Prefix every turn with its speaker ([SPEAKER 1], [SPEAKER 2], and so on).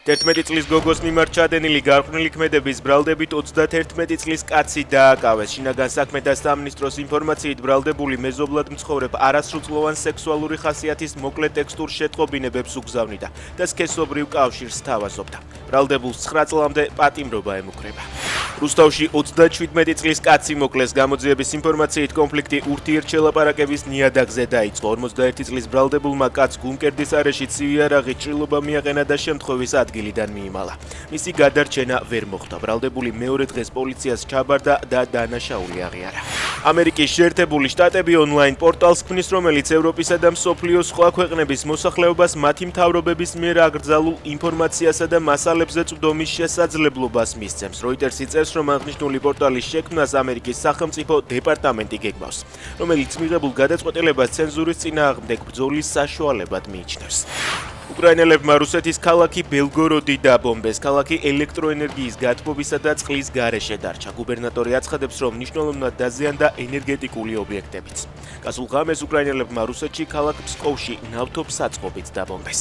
[SPEAKER 1] 11 წლის გოგოს მიმართ ჩადენილი გარყვნილი ქმედების ბრალდებით 31 წლის კაცი დააკავეს. შინაგან საქმეთა სამინისტროს ინფორმაციით ბრალდებული მეზობლად მცხოვრებ არასრულწლოვან სექსუალური ხასიათის მოკლე ტექსტურ შეტყობინებებს უგზავნიდა და სქესობრივ კავშირს სთავაზობდა. ბრალდებულს 9 წლამდე პატიმრობა ემუქრება. რუსთავში 37 წლის კაცი მოკლეს. გამოძიების ინფორმაციით კონფლიქტი ურთიერთშელაპარაკების ნიადაგზე დაიწყო. 41 წლის ბრალდებულმა კაცს გუმკერდის არეში ცივი არაღით ჭრილობა მიაყენა და შემთხვევის ადგილიდან მიიმალა. მისი გადარჩენა ვერ მოხდა. ბრალდებული მეორე დღეს პოლიციას ჩაბარდა და დანაშაული აღიარა. ამერიკის შეერთებული შტატები ონლაინ პორტალს ქმნის, რომელიც ევროპისა და მსოფლიოს სხვა ქვეყნების მოსახლეობას მათი მთავრობების მიერ აკრძალულ ინფორმაციასა და მასალებზე წვდომის შესაძლებლობას მისცემს. როიტერსი წერს, რომ აღნიშნული პორტალის შექმნას ამერიკის სახელმწიფო დეპარტამენტი გეგმავს, რომელიც მიღებულ გადაწყვეტილებას ცენზურის წინააღმდეგ ბრძოლის საშუალებად მიიჩნევს. უკრაინელებმა რუსეთის ქალაქი ბელგოროდი დაბომბეს. ქალაქი ელექტროენერგიის გათბობისა და წყლის გარეშე დარჩა. გუბერნატორი აცხადებს, რომ მნიშვნელოვნად დაზიანდა ენერგეტიკული ობიექტებიც. გასულ ღამეს უკრაინელებმა რუსეთში ქალაქ ფსკოვში ნავთობსაწყობიც დაბომბეს.